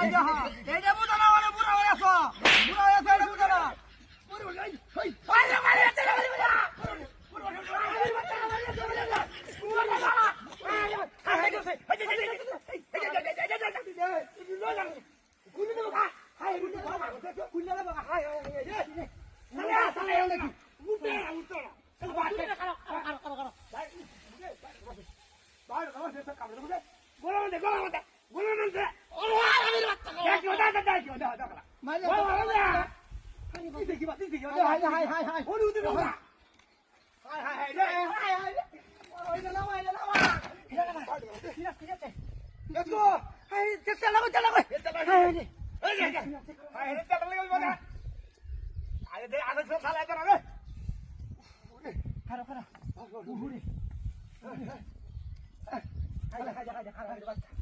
এইটা বুঝা না মানে বুড়া হয়ে আছো এটা বুঝা না Let's go! Hey, चला गो. अरे दे आगे से खाला कर रे. खरा. उहुरे. हाय.